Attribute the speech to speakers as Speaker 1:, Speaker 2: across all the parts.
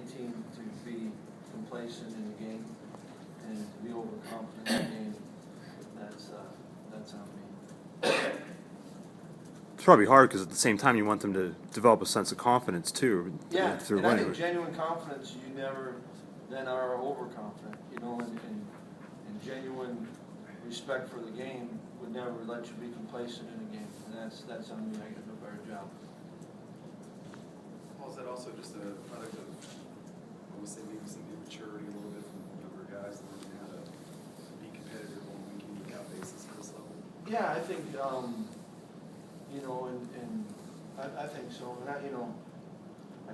Speaker 1: any team to be complacent in the game and to be overconfident in the game. That's on me.
Speaker 2: It's probably hard because at the same time you want them to develop a sense of confidence too.
Speaker 1: Yeah,
Speaker 2: through
Speaker 1: and I
Speaker 2: winning.
Speaker 1: think genuine confidence, you never then are overconfident, and genuine respect for the game would never let you be complacent in a game, and that's on me. I can do a better job.
Speaker 3: Paul, is that also just a product of, I would say, maybe some immaturity a little bit from younger guys learning how to be competitive on a week in, week out basis at this level?
Speaker 1: Yeah, I think, and I think so. And I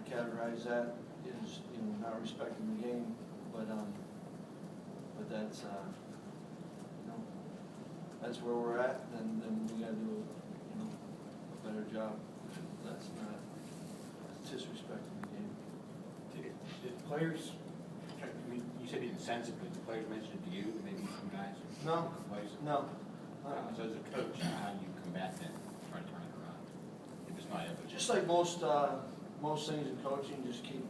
Speaker 1: categorize that as, not respecting the game, but that's, that's where we're at, and then we got to do a better job. That's not disrespecting the game.
Speaker 4: Did players, you said insensibly, did players mention it to you, maybe some guys?
Speaker 1: No. No.
Speaker 4: So as a coach, how do you combat that, try to turn it around? If it's not ever.
Speaker 1: Just like most things in coaching, just keep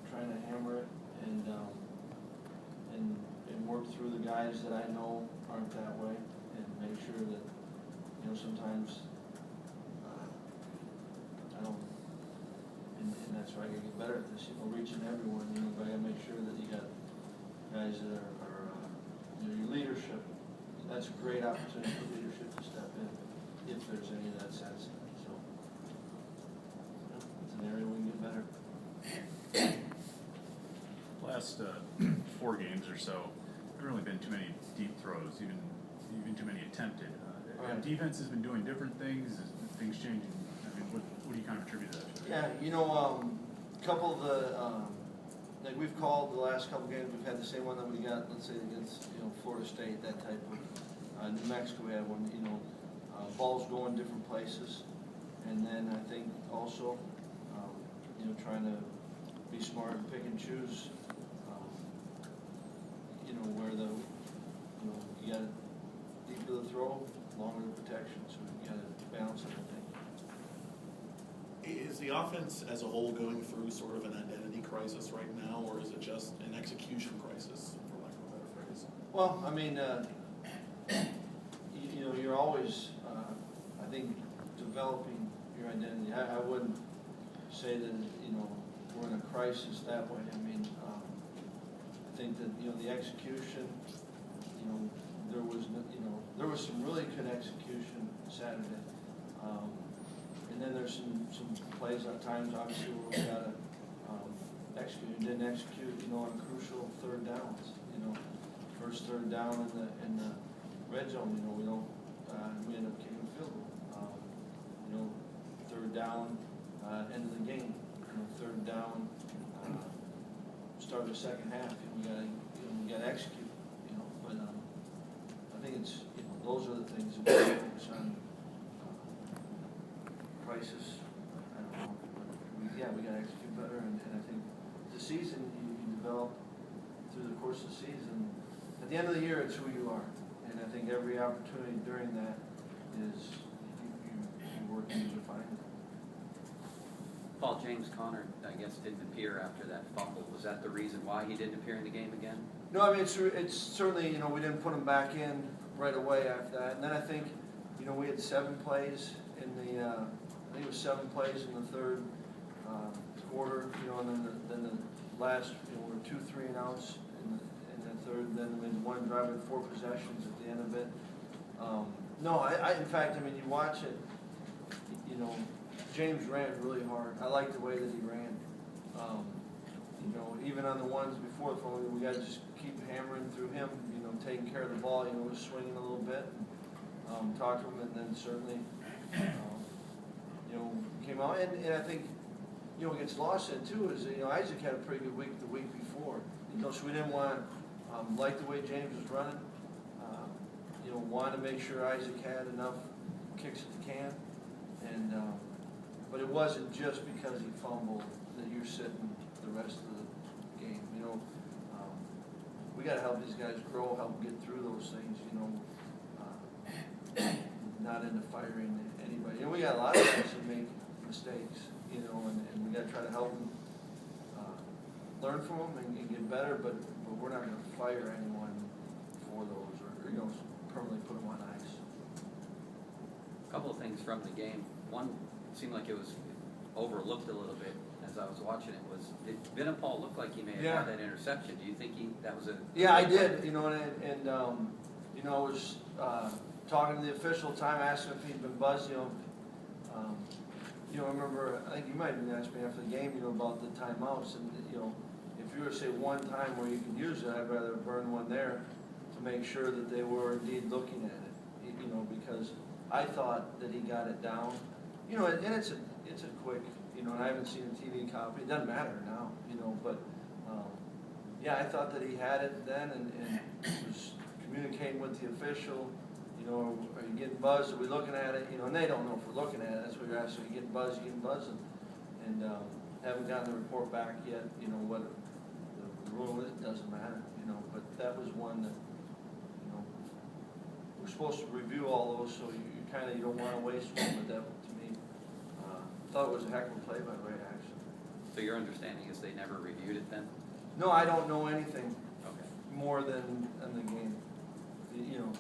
Speaker 1: trying to hammer it and work through the guys that I know aren't that way, and make sure that sometimes I don't, and that's why I gotta get better at this. Reaching everyone. But I gotta make sure that you got guys that are your leadership. That's a great opportunity for leadership to step in, if there's any of that sense. So it's an area we can get better.
Speaker 5: Last 4 games or so, there haven't really been too many deep throws, even too many attempted.
Speaker 1: Right.
Speaker 5: Defense has been doing different things. Is things changing? I mean, what do you kind of attribute that to?
Speaker 1: Yeah, a couple of the like we've called the last couple games. We've had the same one that we got, let's say against Florida State, that type of New Mexico. We had one. Balls going different places, and then I think also trying to be smart and pick and choose. Where you got deeper the throw, longer the protection, so you got to balance everything.
Speaker 6: Is the offense as a whole going through sort of an identity crisis right now, or is it just an execution crisis, for lack of a better phrase?
Speaker 1: Well, I mean, you're always, I think, developing your identity. I wouldn't say that we're in a crisis that way. I mean, I think that the execution, there was some really good execution Saturday, and then there's some plays at times obviously where we got to execute and didn't execute on crucial third downs. First third down in the red zone. We end up kicking a field goal. Third down end of the game. Third down. Start of the second half, we got to execute, But I think it's those are the things that we focus on. Crisis, I don't know. But we got to execute better, and I think the season you develop through the course of the season. At the end of the year, it's who you are, and I think every opportunity during that is you working to define it.
Speaker 7: Paul, James Conner, I guess, didn't appear after that fumble. Was that the reason why he didn't appear in the game again?
Speaker 1: No, I mean, it's certainly, we didn't put him back in right away after that. And then I think, we had 7 plays in the, I think it was 7 plays in the third quarter, and then the last, we were 2 3-and-outs in the third, and then we had one drive with 4 possessions at the end of it. No, I in fact, I mean, you watch it, James ran really hard. I like the way that he ran. Even on the ones before the phone, we got to just keep hammering through him. Taking care of the ball. Was swinging a little bit. Talked to him, and then certainly, came out. And I think, what gets lost in too is Isaac had a pretty good week the week before. So we didn't want to like the way James was running. Wanted to make sure Isaac had enough kicks at the can, and. But it wasn't just because he fumbled that you're sitting the rest of the game. We got to help these guys grow, help them get through those things. Not into firing anybody. We got a lot of guys that make mistakes. And we got to try to help them learn from them and get better, but we're not gonna fire anyone for those, or, you know, permanently put them on ice.
Speaker 7: A couple of things from the game. One, it seemed like it was overlooked a little bit as I was watching it, was, did Vinnipal look like he may have
Speaker 1: Yeah.
Speaker 7: had that interception? Do you think that was a?
Speaker 1: Yeah, I did, you know, and you know, I was, talking to the official time, asking if he'd been buzzed, you know, I remember, I think you might have been asking me after the game, you know, about the timeouts, and, you know, if you were to say one time where you could use it, I'd rather burn one there to make sure that they were indeed looking at it, you know, because I thought that he got it down, you know, and it's a quick, you know, and I haven't seen a TV copy, it doesn't matter now, you know, but, yeah, I thought that he had it then and was communicating with the official, you know, are you getting buzzed, are we looking at it, you know, and they don't know if we're looking at it, that's what you're asking, are you getting buzzed, and haven't gotten the report back yet, you know, what the rule is, it doesn't matter, you know, but that was one that, you know, we're supposed to review all those, so you kinda, you don't wanna waste one, but that, to me, thought it was a heck of a play by Ray, actually.
Speaker 7: So your understanding is they never reviewed it then?
Speaker 1: No, I don't know anything
Speaker 7: Okay.
Speaker 1: more than the game, you know,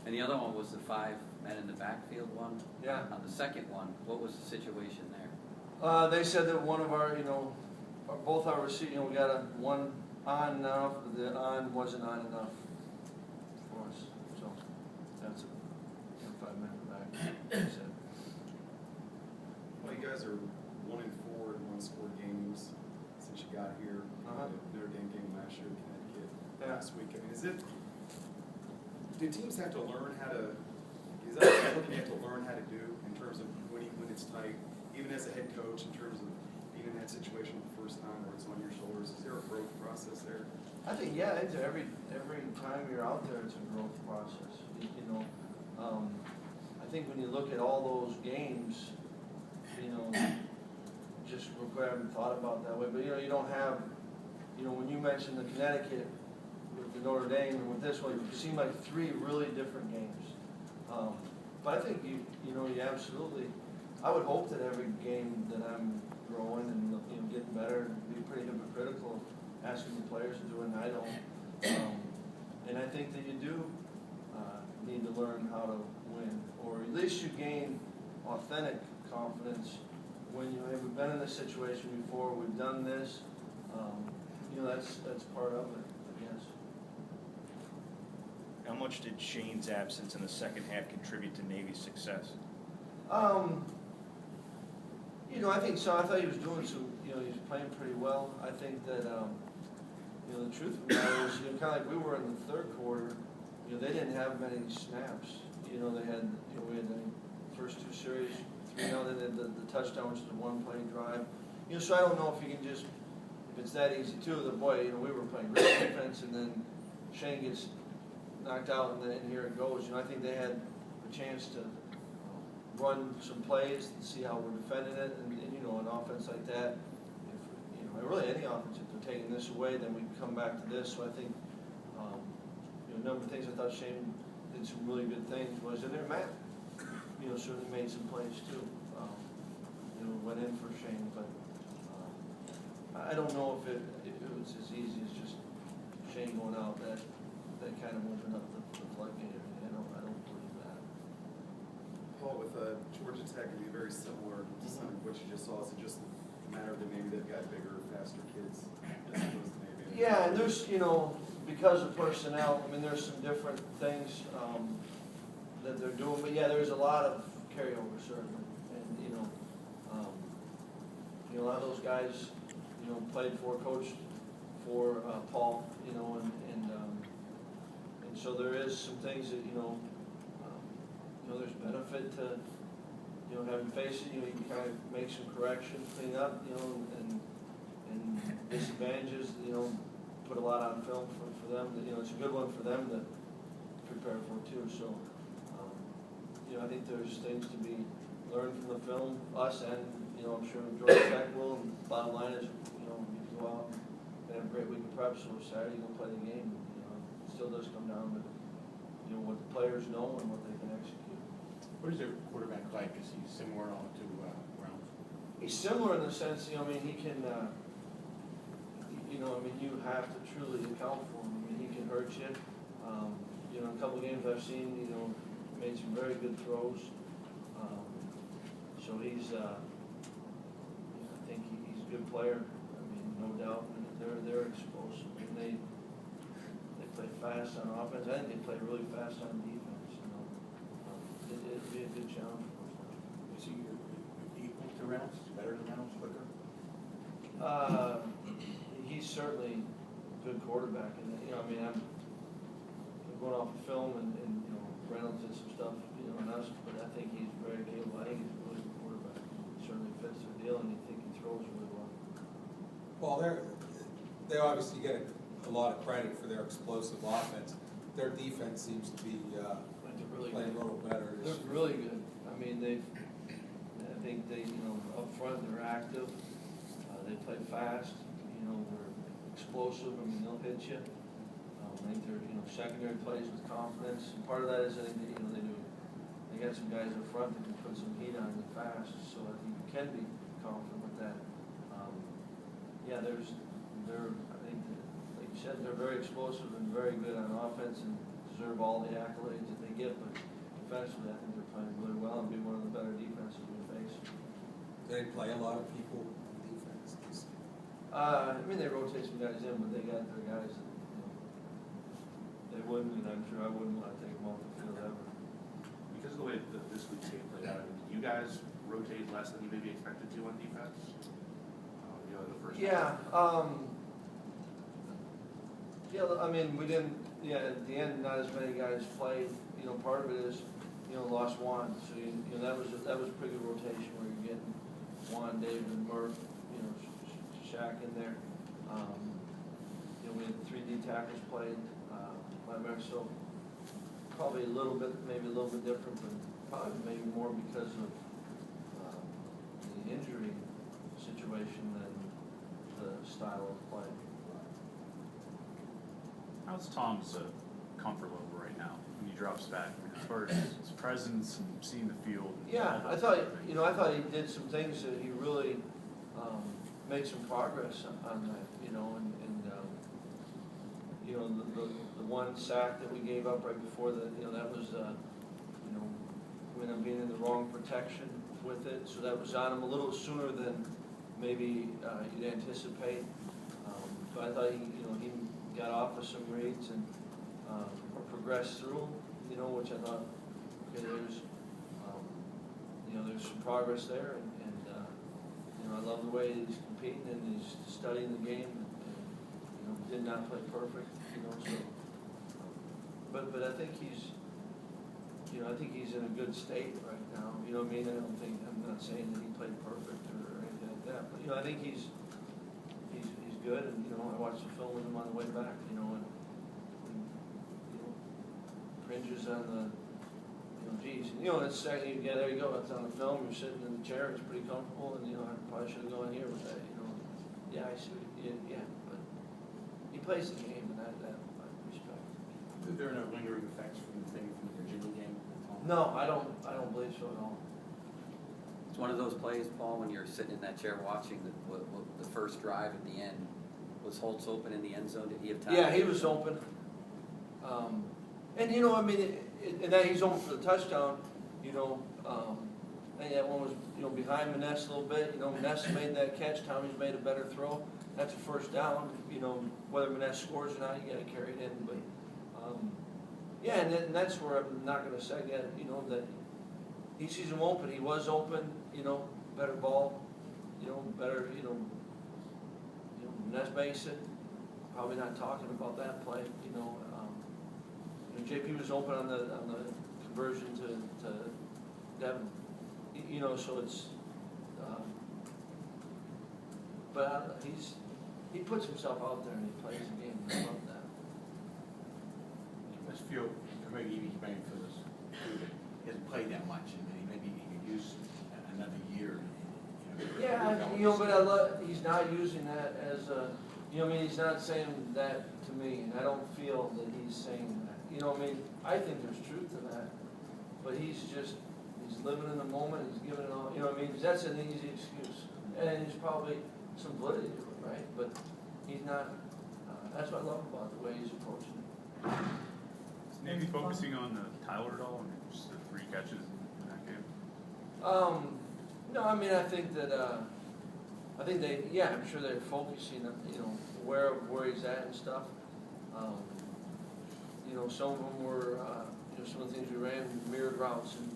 Speaker 7: And the other one was the 5 men in the backfield one?
Speaker 1: yeah.
Speaker 7: On the second one, what was the situation there?
Speaker 1: They said that one of our, you know, both our receivers, you know, we got one on enough, but the on wasn't on enough for us, so that's a 5-minute back, they said.
Speaker 3: Well, you guys are 1-4 in one-score games since you got here.
Speaker 1: Uh-huh.
Speaker 3: Notre Dame game last year, Connecticut
Speaker 1: Yeah.
Speaker 3: last week. I mean, do teams have to learn how to, is that something you have to learn how to do in terms of when it's tight, even as a head coach, in terms of being in that situation the first time where it's on your shoulders? Is there a growth process there?
Speaker 1: I think, yeah, it's every time you're out there, it's a growth process, you know. I think when you look at all those games, you know, just real quick, I haven't thought about it that way, but you know, you don't have, you know, when you mentioned the Connecticut with the Notre Dame and with this one, it seemed like 3 really different games. But I think you know, you absolutely, I would hope that every game that I'm growing and, you know, getting better and be pretty hypocritical, asking the players to do it, and I don't. And I think that you do need to learn how to win, or at least you gain authentic confidence when you have, we've been in this situation before, we've done this, you know, that's part of it, I guess.
Speaker 8: How much did Shane's absence in the second half contribute to Navy's success?
Speaker 1: You know, I think so. I thought he was doing some, you know, he was playing pretty well. I think that, you know, the truth of the matter is, you know, kind of like we were in the third quarter, you know, they didn't have many snaps. You know, they had, you know, we had the first 2 series, 3-0, then they had the touchdown, which is a 1-play drive. You know, so I don't know if you can just, if it's that easy too, the boy, you know, we were playing great defense, and then Shane gets knocked out, and then here it goes. You know, I think they had a chance to run some plays and see how we're defending it, and you know, an offense like that, if, you know, really any offense, if they're taking this away, then we come back to this. So I think, you know, a number of things I thought Shane did some really good things was, and there Matt, you know, certainly made some plays too. You know, went in for Shane, but I don't know if it was as easy as just Shane going out, that kind of opened up the floodgate. I don't believe that.
Speaker 3: Paul, with Georgia Tech, it'd be very similar to some of what you just saw. Is it just a matter that maybe they've got bigger, faster kids as opposed to maybe?
Speaker 1: Yeah, and there's, you know, because of personnel, I mean, there's some different things that they're doing, but yeah, there's a lot of carryover certainly, and you know, a lot of those guys, you know, played for, coached for Paul, you know, and so there is some things that, you know, there's benefit to, you know, having faced it, you know, you can kind of make some corrections, clean up, you know, and disadvantages, you know, put a lot on film for them, that, you know, it's a good one for them to prepare for too, so, you know, I think there's things to be learned from the film, us and, you know, I'm sure Georgia Tech will, and bottom line is, you know, you go out and have a great week of prep, so Saturday you're gonna play the game, you know, it still does come down to, you know, what the players know and what they can execute.
Speaker 4: What is their quarterback like? Is he similar to Brown?
Speaker 1: He's similar in the sense, you know, I mean, he can, mean, you have to truly account for him. I mean, he can hurt you. You know, a couple of games I've seen, you know, made some very good throws. So he's, I think he's a good player. I mean, no doubt. And they're explosive. And they play fast on offense. I think they play really fast on defense. You know, it'd be a good challenge for us.
Speaker 4: Is he equal to Reynolds, better than Reynolds, quicker?
Speaker 1: He's certainly a good quarterback, and you know, I mean, I'm going off of film, and you know, Reynolds did some stuff, you know, on us, but I think he's very capable. I think he's a really good quarterback. He certainly fits their deal, and I think he throws really well.
Speaker 9: Well, they obviously get a lot of credit for their explosive offense. Their defense seems to be
Speaker 1: They're really
Speaker 9: playing a
Speaker 1: good.
Speaker 9: little better.
Speaker 1: They're really good. I mean, I think they, you know, up front they're active. They play fast. You know, they're explosive. I mean, they'll hit you. I think they're, you know, secondary plays with confidence. And part of that is I think that, you know, they got some guys up front that can put some heat on you fast. So I think you can be confident with that. Yeah, I think that, like you said, they're very explosive and very good on offense and deserve all the accolades that they get. But defensively, I think they're playing really well and be one of the better defenses we face.
Speaker 9: They play a lot of people on defense.
Speaker 1: I mean, they rotate some guys in, but they got their guys that, you know, they wouldn't, and I'm sure I wouldn't want to take them off the field ever.
Speaker 10: Because of the way that this week's game played out, I mean, did you guys rotate less than you maybe expected to on defense? You know, the first
Speaker 1: Yeah, I mean, we didn't, at the end, not as many guys played. You know, part of it is, you know, lost one, so you know, that was a pretty good rotation where you're getting Juan, David, and Murph, you know, Shaq in there. You know, we had 3 D tackles played, so probably maybe a little bit different, but probably maybe more because of the injury situation than the style of play.
Speaker 5: How's Tom's comfort level right now when he drops back? I mean, as far as his presence and seeing the field.
Speaker 1: Yeah, I thought he did some things that he really made some progress on that, you know, and you know, the one sack that we gave up right before that was, you know, we ended up being in the wrong protection with it, so that was on him a little sooner than maybe you'd anticipate. But I thought he got off of some reads and progressed through, you know, which I thought, okay, there's some progress there, and you know, I love the way he's competing and he's studying the game, and you know, did not play perfect, you know, so, but I think he's in a good state right now, you know what I mean? I'm not saying that he played perfect or anything like that, but, you know, I think he's good, and, you know, I watched the film with him on the way back, you know, and you know, cringes on the, you know, geez, you know, it's second, yeah, there you go, it's on the film, you're sitting in the chair, it's pretty comfortable, and, you know, I probably should have gone here with that, you know, yeah, I see, yeah, but he plays the game, and that I respect.
Speaker 4: There are no lingering effects from the Virginia game?
Speaker 1: No, I don't believe so at all.
Speaker 7: It's one of those plays, Paul, when you're sitting in that chair watching the first drive at the end. Was Holtz open in the end zone? Did he have time?
Speaker 1: Yeah, he was open. And, you know, I mean, and that he's open for the touchdown, you know. And that one was, you know, behind Maness a little bit. You know, Maness made that catch. Tommy's made a better throw. That's a first down. You know, whether Maness scores or not, you got to carry it in. But, yeah, and that's where I'm not going to say that, you know, that he sees him open. He was open, you know, better ball, you know, better, you know, Maness makes it. Probably not talking about that play, you know. JP was open on the conversion to Devin, you know, so it's, but he puts himself out there and he plays the game. I love that.
Speaker 4: Let's feel, or maybe he feels he hasn't played that much, and maybe he could use another year.
Speaker 1: Yeah, you know, but he's not using that as a, you know, I mean, he's not saying that to me, and I don't feel that he's saying that. You know, I mean, I think there's truth to that, but he's living in the moment, he's giving it all, you know what I mean? That's an easy excuse, and there's probably some validity to it, right? But he's that's what I love about the way he's approaching it.
Speaker 5: Is Navy focusing on Tyler at all, and just the 3 catches in that game?
Speaker 1: No, I mean, I think that, I'm sure they're focusing on, where he's at and stuff. Some of them were, some of the things we ran, mirrored routes, and,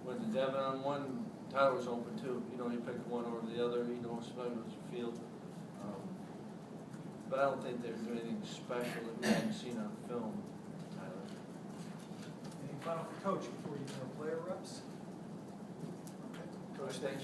Speaker 1: when the Devin on one, Tyler was open too, he picked one over the other, especially with the field. But I don't think they're doing anything special that we haven't seen on film, Tyler.
Speaker 11: Anything final for Coach before you go player reps? Okay. Coach, thanks.